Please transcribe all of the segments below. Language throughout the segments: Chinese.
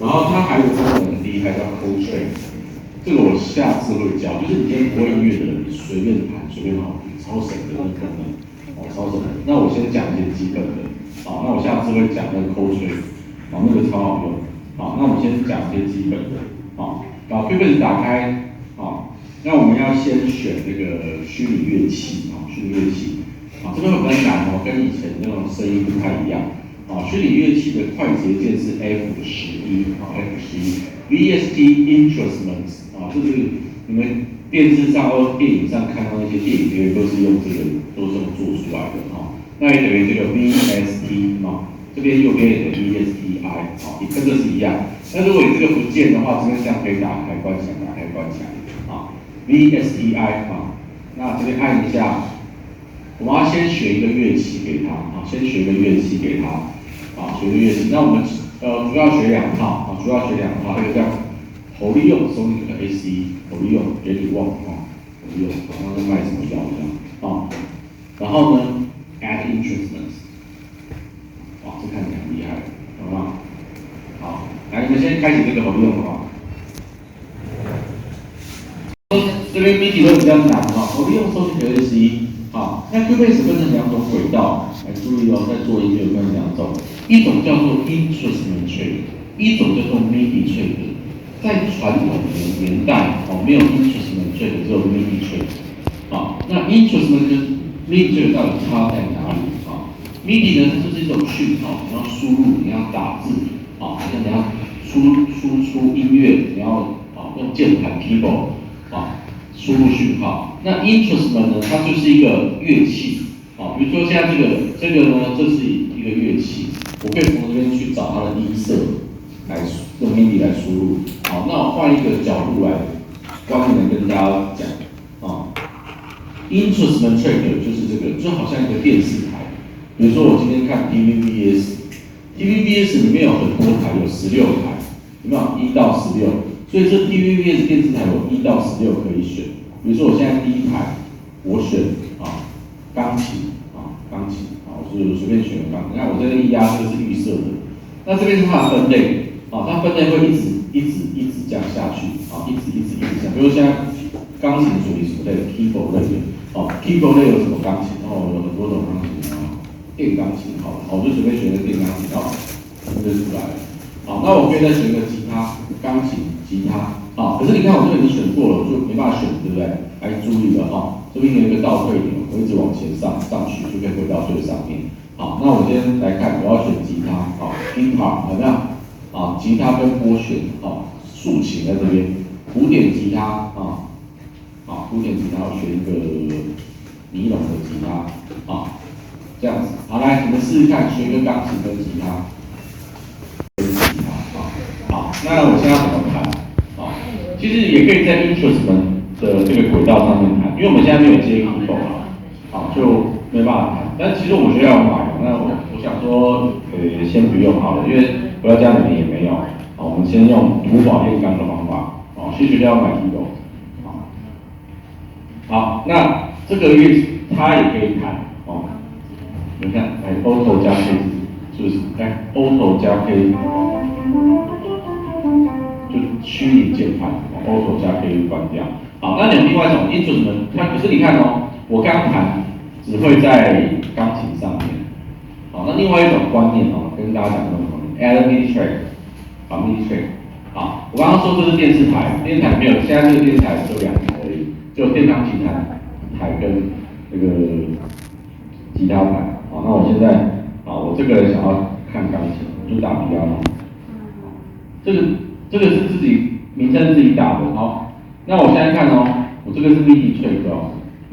然后它还有功能很厉害，叫 Coltrane， 这个我下次会教，就是你今天不会音乐的人，你随便弹随便好听，超神的那个功能，超神的。那我先讲一些基本的，那我下次会讲那个 Coltrane，那个超好用，那我们先讲一些基本的，把 Cubase 打开，那我们要先选那个虚拟乐器，虚拟乐器，这个比较难跟以前那种声音不太一样。虚拟乐器的快捷键是 F11，F11，VST Instruments，就是你们电视上或电影上看到那些电影乐都是用这个，都是用做出来的那也等于这个 VST 这边右边也等于 VSTI，跟这是一样。那如果你这个不见的话，这边这样可以打开关起来，打开关起来VSTI 那这边按一下，我们要先学一个乐器给他先学一个乐器给他学一个乐器。那我们主要学两套主要学两套，一个叫侯利用 Sonic ACE， 侯利用给你忘侯利用，那是卖什么药的然后呢 Add Instruments， 这看起来很厉害，好不好？好，来，你们先开启这个侯利用好不好？这边 MIDI 都比较难侯利用 Sonic ACE。那 Cubase 分成两种轨道，来注意在做音乐分成两种，一种叫做 Instrument Track， 一种叫做 MIDI Track。在传统的年代没有 Instrument Track， 只有 MIDI Track。那 Instrument 跟 MIDI Track 到底差在哪里？MIDI 呢，它就是一种讯号，你要输入，你要打字好像你要输出音乐，你要用键盘 keyboard 输入讯号。那 instrument 呢，它就是一个乐器，比如说现在这个呢，这是一个乐器，我可以从这边去找它的音色，来用 MIDI 来输入。那我换一个角度来光能跟大家讲instrument track 就是这个，就好像一个电视台，比如说我今天看 TVBS 里面有很多台，有16台，有没有1到16？所以这 TVBS 电视台有1到16可以选。比如说我现在第一台，我选钢琴我就随便选个钢琴。那我这个一压，这个是绿色的，那这边是它的分类它分类会一直这样下去一直这样。比如说现在钢琴属于什么类 ？keyboard 类的keyboard 类有什么钢琴？有很多种钢琴电钢琴好了，我就随便选个电钢琴就出来了。那我可以再选个吉他、钢琴、吉他可是你看我这里已经选过了，我就没办法选，对不对？来注意了这边有一个倒退点，我一直往前上去，就可以回到最上面。那我先来看，我要选吉他guitar 有没有？吉他跟拨弦竖琴在这边，古典吉他古典吉他我选一个尼龙的吉他这样子。好，来你们试试看，学一个钢琴跟吉他。那我现在要怎么弹？其实也可以在 Instrument 的这个轨道上面弹，因为我们现在没有接 keyboard 就没办法弹。但其实我们学校有买，那我想说，先不用好了，因为回到家里面也没有。我们先用土法炼钢的方法，去学校买 keyboard。好，那这个乐器它也可以弹你看，Auto 加 K 是不是？Auto 加 K。就虚拟键盘 ，Auto 加可以关掉。好，那有另外一种Instrument，可是你看我刚弹只会在钢琴上面。那另外一种观念跟大家讲这种观念 ，Add MIDI Track，MIDI Track。我刚刚说这是电视台，电视台没有，现在这个电视台只有2台而已，就电钢琴台跟那个吉他台。那我现在我这个人想要看钢琴，我就打piano。这个是自己名称是自己打的那我现在看我这个是 MIDI Track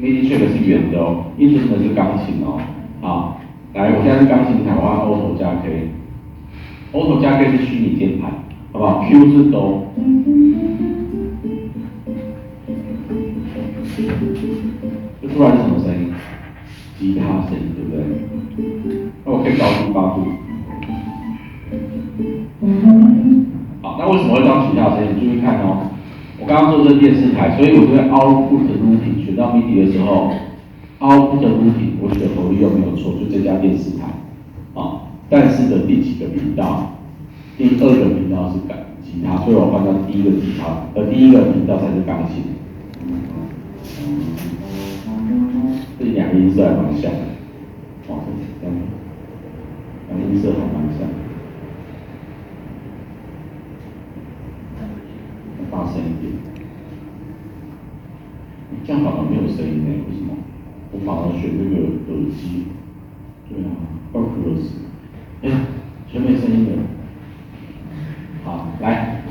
MIDI Track 是圆的Instrument 是钢琴好，来，我现在是钢琴台，我按 Auto 加 K，Auto 加 K 是虚拟键盘，好不好 ？Q 是哆，这突然是什么声音？吉他声音，对不对？那我可以高度8度。好，那为什么会当吉他声音？你注意看我刚刚说这是电视台，所以我这边 Output Looping 选到 MIDI 的时候 ，Output Looping 我选侯利用没有错，就这家电视台但是的第几个频道第2个频道是吉他，所以我换到第1个吉他，第1个频道才是钢琴。这2个音色还蛮像的，哦，这样，2个音色还蛮像。大声一点，这样反而没有声音呢？为什么？我反而选这个耳机，对啊，怪可惜。全没声音了。好，来，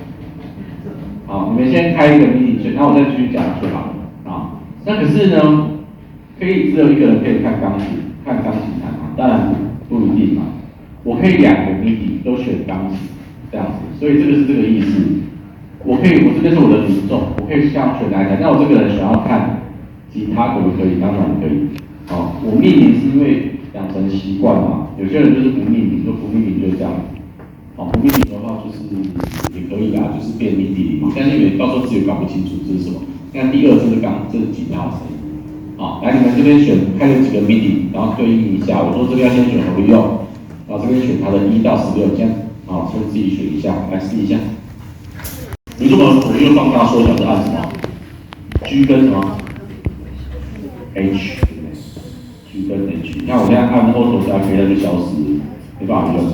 好，你们先开一个 MIDI 线，然后我再继续讲就好了啊。那可是呢，可以只有1个人可以看钢琴弹嘛？当然不一定嘛。我可以2个 MIDI 都选钢琴这样子，所以这个是这个意思。我这边是我的民众，我可以像选哪一台，那我这个人想要看吉他可不可以？当然可以。好，我命名是因为养成习惯嘛，有些人就是不命名，就不命名就这样。好，不命名的话就是也可以啦，就是变MIDI嘛。但是你们到时候自己搞不清楚这是什么。那第2这是吉他的声音。好，来你们这边开了几个 MIDI， 然后对应一下。我说这个要先选合用，然后这边选它的1到16，这样好，所以自己选一下，来试一下。你如果左右放大缩小是按什么 ？G 跟什么 ？H。G 跟 H。你看我现在按 Auto 加 K， 它就消失了，没办法用。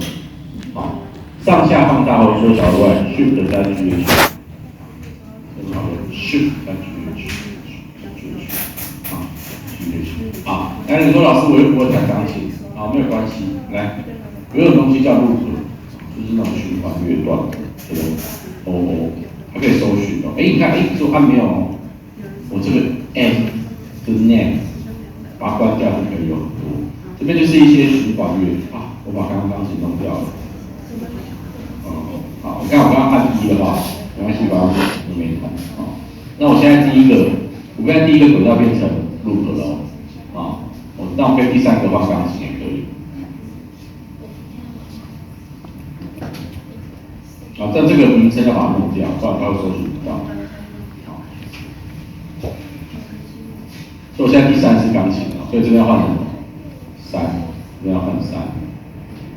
好，上下放大或缩小之外 ，Shift 加 GH。Shift 加 GH。好 ，GH。好，来你说老师我又不会弹钢琴，好没有关系，来，有种东西叫loop，就是那种循环乐段，这个它可以搜寻哦。你看，可是我按没有哦。我这个 M 跟 N 把它关掉就可以有很多。这边就是一些循环乐啊，我把刚刚钢琴弄掉了。好，我刚刚按1的话，没关系，把它我没弹。好，那我现在我刚才第1个轨道变成 loop 了哦。那我可以第3个换钢琴也可以。好，但这个名称要把它弄掉，不然它会搜寻不到。好，所以我现在第3是钢琴了，所以这边要换什么？3，这边要换3。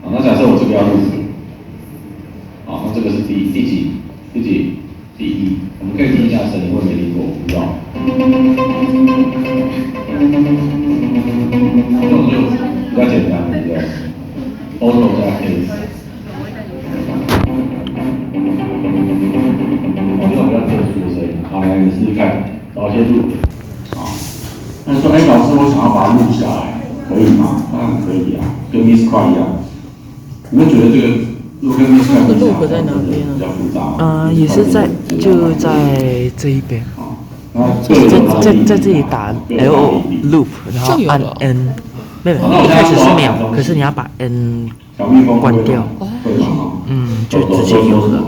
好，那假设我这个要录，好，那这个是第几？第1。我们可以听一下声音，我也没听过，不知道。这种就比较简单，对不对 ？Auto 加 K。这种比较特殊的声音，好，来你试试看，找一些录，啊，那说，老师，我想要把它录下来，可以吗？当然可以啊，跟 Mistral 一样。你们觉得这个录跟 Mistral 比较复杂？也是就在这一边。在这里打 L loop， 然后按 N， 没有，一开始是没有，可是你要把 N 关掉，就直接有了。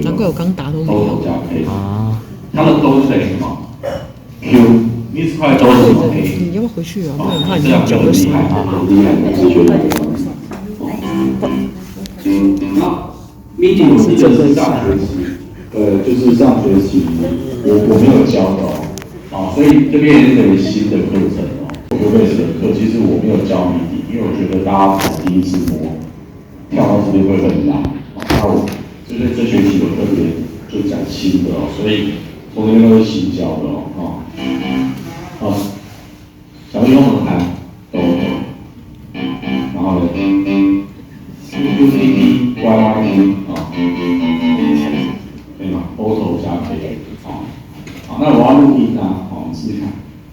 难怪我刚打都没有。啊，它的都是什么 ？Q， Miss 块都是什么 A？ 你要不要回去啊？不然的话你脚就伤了。好 ，MIDI 我记得是上学期，就是上学期我没有教的哦，所以这边也是等于新的课程哦。Cubase 的课其实我没有教 MIDI， 因为我觉得大家第一次摸，跳到这边会很难。那我就是这学期我特别就讲新的哦，所以我这边都是新教的哦。好，小玉用怎么弹？都，然后呢 ，U T T Y Y T 啊，可以吗 ？Auto 加 K 好，那我要录音啊，好，你试试看。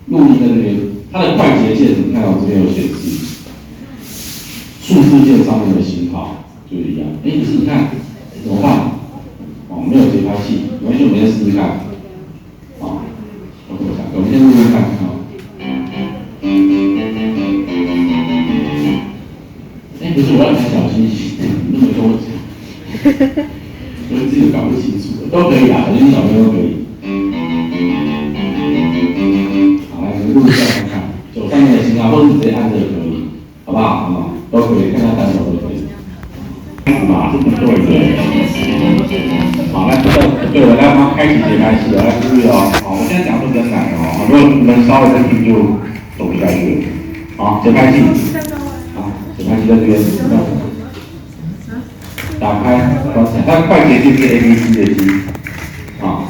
录音的那边，它的快捷键，你看到这边有显示，数字键上面的型号就一样。你试试看，怎么办？没有节拍器，没关系，我们先试试看。我们先录录看啊。不是，我要很小心，你那么跟我讲，我自己搞不清楚的，都可以啊，反正你小朋友都可以。好，来，我们录一下看看，左上面的型号，或者你直接按这个可以，好不好？都可以，看看单手都可以。嘛，是不对的。好，来，对了，来，我们开启节拍器了，来注意哦。好，我现在讲的比较难哦，如果你们稍微再听就懂下去了。好，节拍器，好，节拍器在这边。打开，关起来，它快捷键是 ABC 的机，啊，C。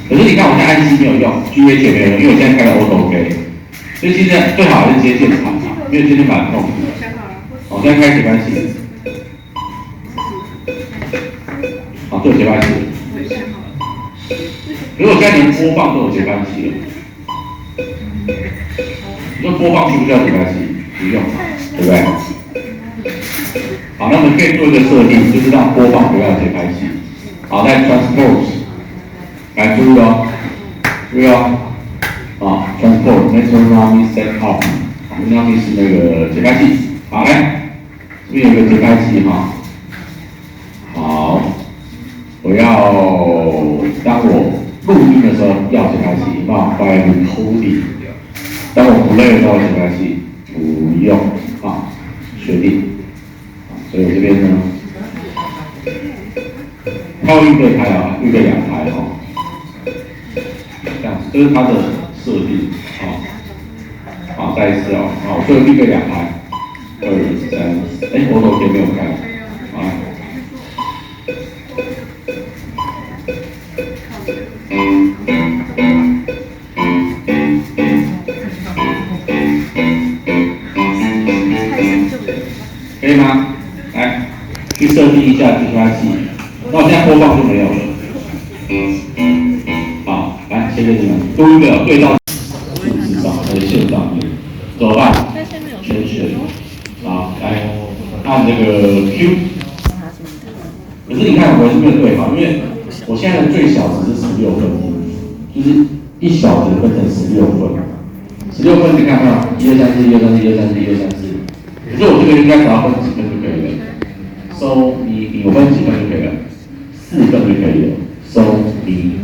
可是你看我现在按 C 没有用 ，GH 也没有用，因为我现在开了 Auto OK， 所以现在最好还是接键盘啊，因为键盘很痛苦。我现在开节拍器，好，这有节拍器。如果现在连播放都有节拍器了，你说播放需不需要节拍器？不用，对不对？好，那我们可以做一个设定，就是让播放不要节拍器。好，在 transpose， 来注意哦，注意哦，好 transpose metronomy set up， metronomy 是那个节拍器。好，来，这边有个节拍器哈。好，我要当我录音的时候要节拍器，有没有 ？While recording， 当我不累的时候节拍器不用啊，确定。所以我这边呢，靠预备台啊，预备2台哦，这样子，这是它的设定啊。好，再一次哦，好，所以预备2台，2、3，我手机没有开，好。可以吗？来，去设定一下节拍器。那我现在播放就没有了。好，来，切给你们，多一个对照数字上，线上面，怎么办？全选。好，来，按这个 Q。可是你看，我是没有对好，因为我现在的最小值是16分，就是1小节分成16分。16分你看没有？1、2、3、4、1、2、3、4、1、2、3、4、1、2、3、4。可是我这个应该只要分几分就可以了。So 你有分几分就可以了，4分就可以了。So 你，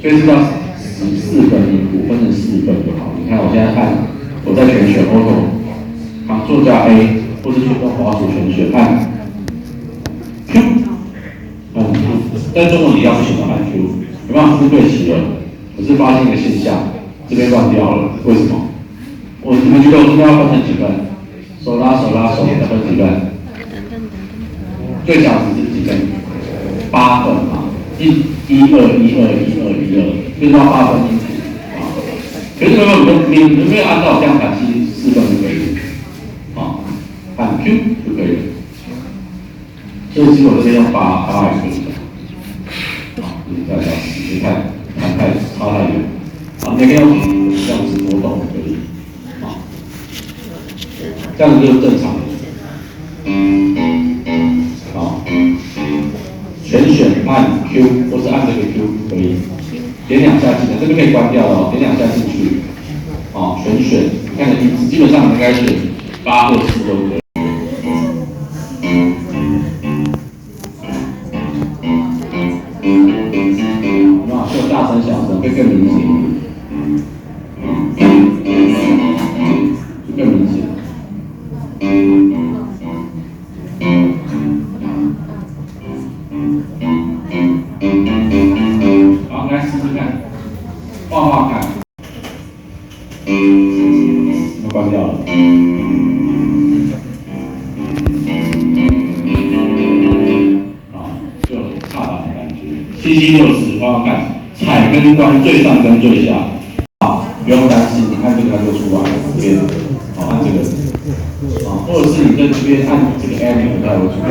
所以是要14分，5分成4分就好。你看我现在按，我在全选 Auto，Ctrl 加 A， 或是去用滑鼠全选按 Q， 按 Q， 在中文你要不行的按 Q， 有没有？是对齐了。可是发现一个现象，这边乱掉了，为什么？你们觉得我这边要分成几分？手拉手要分几分？最小值是几分？8分嘛，12，就是要8分音符啊。可是你没有按照这样打，其实4分就可以了啊，按 Q 就可以了。所以其实我这边用8也可以的。好，你再调，你看差太远。好，每个要这样子波动可以。这样子就是正常的。好，全选按 Q 或是按这个 Q 可以，点2下进来，这个可以关掉哦，点2下进去。好，全选，你看的音质基本上应该是8或4都可以。那就大声小声会更明显。更明显。好，来试试看，画看。又关掉了。好，就有踏板的感觉。CC60，画看，踩跟关最上跟最下。好，不用担心，你看这个它就出来了，这边。好，按这个。啊，或者是你在这边按这个 N， 它也会出来。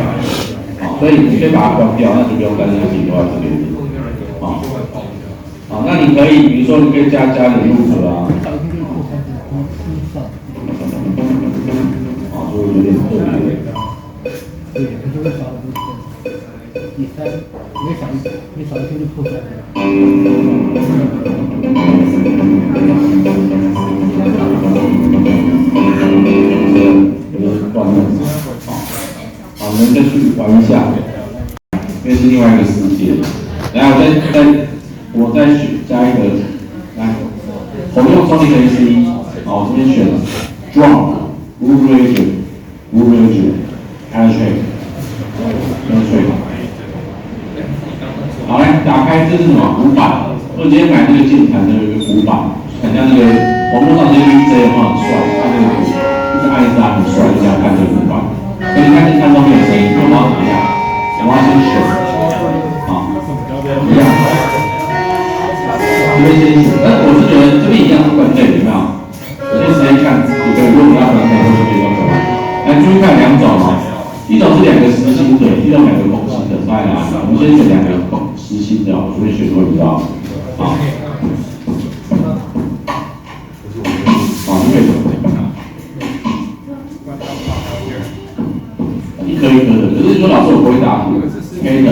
好，所以你可以把它关掉，那就不用担心自己都在这边。好，好，那你可以，比如说你可以加点 loop 啊，啊，就有点特别。你少一天就破出来了。断面，好，我们再去玩一下，因为是另外一个世界。来，我再加一个，来，我们用 Sonic AC， 好，我这边选 Drum、Wood Region、Penetrate，好，来打开，这是什么？鼓板。我今天买那个键盘的有一个鼓板，很像那个网络上那个 DJ 的话很帅，他那个鼓。按一下很帅，就这样看这个鼓板。所以你看这看都没有声音，我们要怎么样？我们要先选，一样。这边先选，但我是觉得这边一样是分类，有没有？我先直接看几个，如果你要分类，或这边都可以。来，注意看两种哦，一种是2个实心的，一种2个空心的，差在哪里？我们先选2个实心的，我随便选都会知道。好，就可以怎么一颗一颗的，可是说老师我不会答题，黑的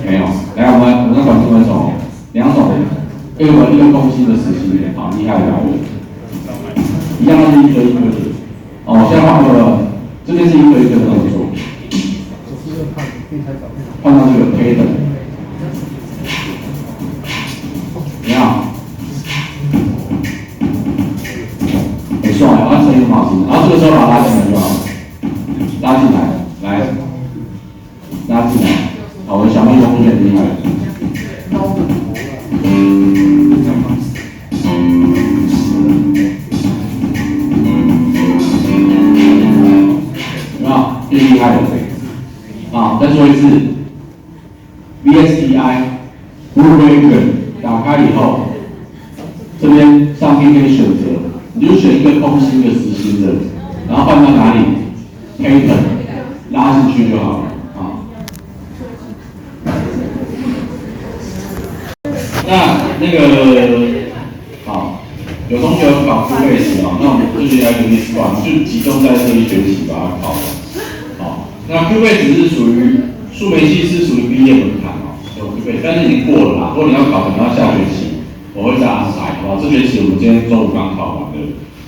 没有。来，我们管中文种2种，一个空心的实心的，好厉害的来了，一样是一颗一颗的。哦，现在换了，这边是一颗一颗的动作，换到这个黑的，你看，很帅，然后声音很好听，然后这个时候把它拉进来就好了，拉进来。来，拉进来，好，我的小蜜蜂也很厉害。有没有？最厉害的谁？好，再说一次 ，VSTI Rubric 打开以后，这边上面可以选择，你就选一个空心的、实心的，然后换到哪里 ？Pattern。拉进去就好了啊。那个好，有同学有考 Cubase 啊，那我们这学期来努力管，就集中在这一学期把它考了。好，那 Cubase 是属于数媒系是属于毕业门槛哦，有 Cubase， 但是已经过了啦。如果你要考，可能要下学期，我会再安排，好吧？这学期我们今天中午刚考完的。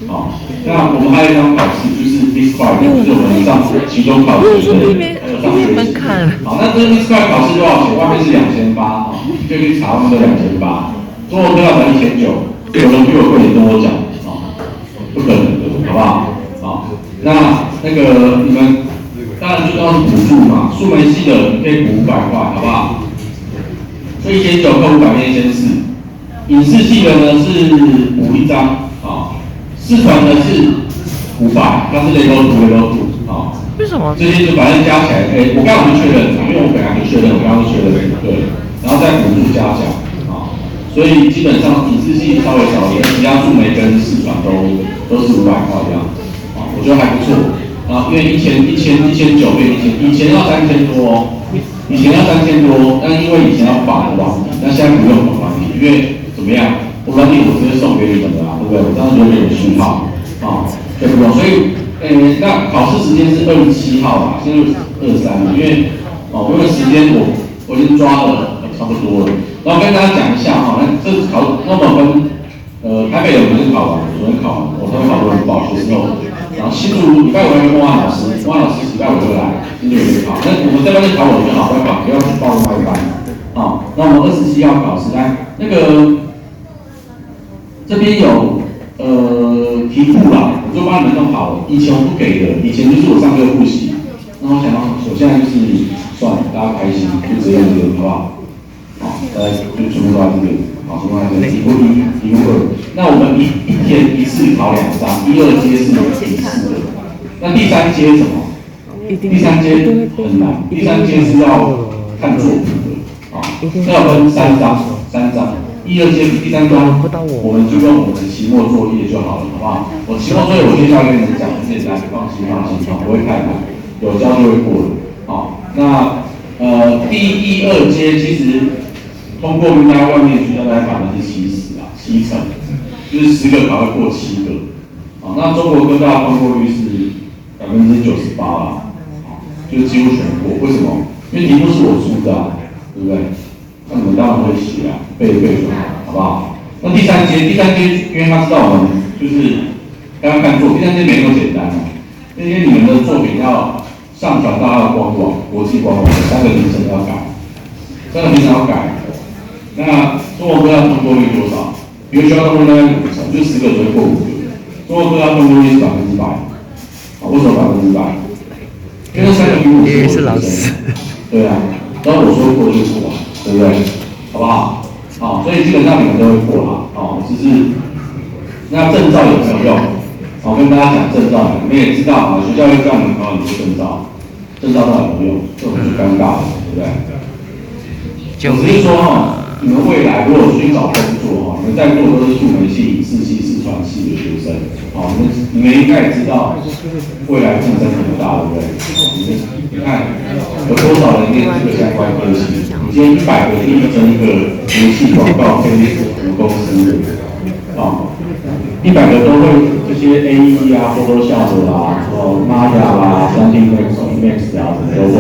好，那我们还有一张考试，就是 Mixed 就是我们上期中考试的，还有上学期。好，那这个 Mixed 考试多少钱？外面是2800啊，就去查他们都2800，中国科要才1900，有人比我贵，你跟我讲啊，不可能的，好不好？好，那个你们当然最重要是补助嘛，数媒系的你可以补500块，好不好？所以1900扣500变1400，影视系的呢是补1张。视传呢是500，它是雷欧图，啊，为什么？这些就反正加起来，我刚刚确认，因为我本来就确认，我刚刚就确认对，然后再补助加奖，啊，所以基本上影视系稍微少一点，其他数媒跟视传都是500块这样，啊，我觉得还不错，啊，因为1900变1000，以前要3000多哦，以前要3000多，但因为以前要绑软体，但现在不用绑软体，因为怎么样？我软体我直接送给你们的啦，对不对？我当时就给你们序号，啊，对不对？所以，那考试时间是27号啦，现在23了，因为时间我已经抓了差不多了。然后跟大家讲一下哈，那这考那么分，台北有人考完，昨天考完，我昨天考完保学之后，然后新竹礼拜5会跟汪老师礼拜5会来，新竹也会考。那我们这边就考我就好，不要考，不要去报另外一班。啊，那我们27号考试来那个。这边有题库啦，我就帮你们弄好了。以前我不给的，以前就是我上课复习。那我想到，我现在就是算了，大家开心，就直接用这个，好不好？好，大家就全部都在这边，好，全部在这边。题目1，题目2。那我们一天一次考2张，1、2阶是笔试的。那第3阶什么？第3阶很难，第3阶是要看作品的，啊，要分3张。1、2阶第3章，我们就用我们的期末作业就好了，好不好？我期末作业我接下来跟你们讲很简单，放心，不会太难，有交就会过了。好，那第1、2阶其实通过率在外面学校大概70%啊，70%，就是10个考会过7个。好，那中国科大通过率是98%啦，就几乎全过。为什么？因为题目是我出的啊，对不对？那你们当然会写啊，背就好，好不好？那第三阶，因为他知道我们就是刚刚看做，第3阶没那么简单啊，因为你们的作品要上传到他的官网，国际官网，3个名称要改，3个名称要改。那中国科大通过率多少？比如学校通过率大概5成，就10个只会过5个。中国科大通过率是100%，啊，为什么100%？因为3个比5是老师。对啊，然后我说过就是过。对不对？好不好？好，所以基本上你们都会过啦。哦，只是那证照有没有用？跟大家讲证照，你们也知道啊，学校会叫你们考很多证照，证照到底有没有用？这很尴尬的，对不对？我只是说哈，你们未来如果去找工作哈，你们在座都是数媒系、视系、视传系的学生，你们应该也知道，未来竞争很大，对不对？你看有多少人念这个相关科系？你今天100个应征一个媒体广告配列公司，100个都会这些 AE 啊、Photoshop 啊、Maya 啊、3D Max 啊，什么都会。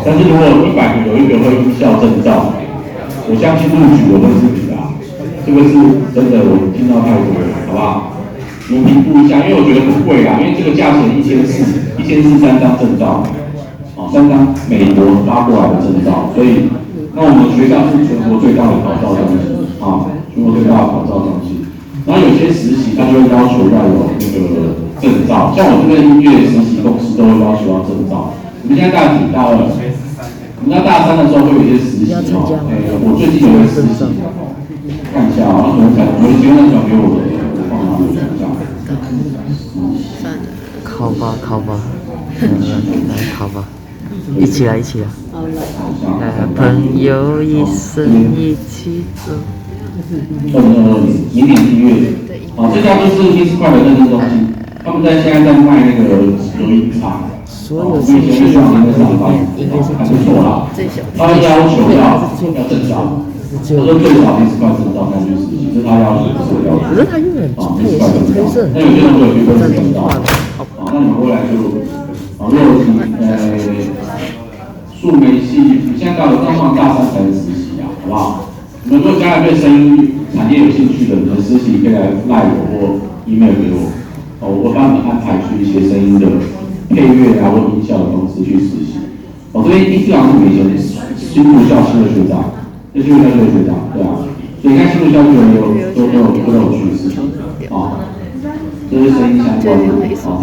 但是如果100个有一个会音效证照，我相信录取的会是你啊，这个是真的，我听到太多了，好不好？你们评估一下，因为我觉得不贵啊，因为这个价钱1400 3张证照，3张美国发过来的证照，所以那我们学校是全国最大的考照中心全国最大的考照中心。然后有些实习他就会要求要有那个证照，像我这边音乐实习公司都会要求要证照。我们现在大几大2，我们到大3的时候会有一些实习我最近有一个实习，看一下我的学生转给我的，我放哪里一下。考吧，来考吧，一起来。朋友一生一起走。明年1月，这家就是 Miss 快的认证中心，他们现在在卖那个录音厂，所有以前就像那个上班，还不错啦。他要求要证照，他说最少 Miss 快证照才去实习，这是他要求，不是我要求。可是他永远他也是那有些同学就不是证照，那你们未来就，如果你数媒系，你现在到了大3才能实习啊，好不好？你们如果将来对声音产业有兴趣的，你们实习可以来赖我或 email 给我，我帮你们安排去一些声音的配乐啊或音效的公司去实习。这边第4行是我们以前新竹校区的学长，这就是那个学长，对啊，所以你看新竹校区的人都有去实习，这是声音相关的，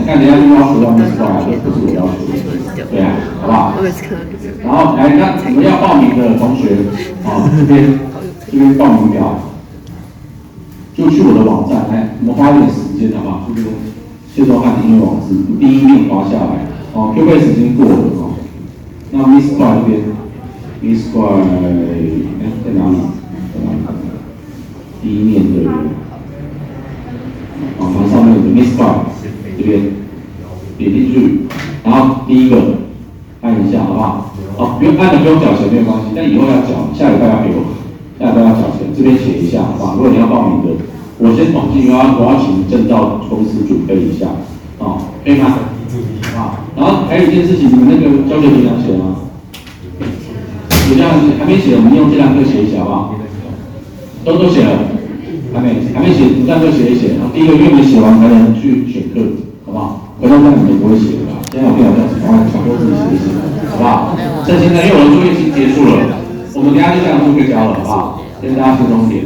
你看人家就要求要 Miss 过来，这不是我要求的，对啊，好不好？然后来，那我们要报名的同学，这边报名表，就去我的网站来，我们花一点时间好不好？这边谢周汉音乐网址，第一面滑下来，QBase 已经过了那 Miss 过来这边 ，Miss 过来，在哪里？第一面的，上面的 Miss 过来这边点进去，然后第一个按一下，好不好？不用按了，不用缴钱没有关系，但以后要缴，下礼拜要给我。下礼拜要缴钱，这边写一下，好吧？如果你要报名的，我先统计，我要请证照公司准备一下，可以吗？然后还有一件事情，你们那个教学评量写了吗？有这样还没写，我们用这堂课写一写，好不好？都写了，还没写，你这堂课写一写，然后第一个月没写完才能去选课，好不好？回头再你们不会写的啦，现在我电脑这样子，赶快强迫自己写一写，好不好？趁现在，因为我的作业已经结束了。我们等一下就这样就可以交了，好不好？跟大家说重点。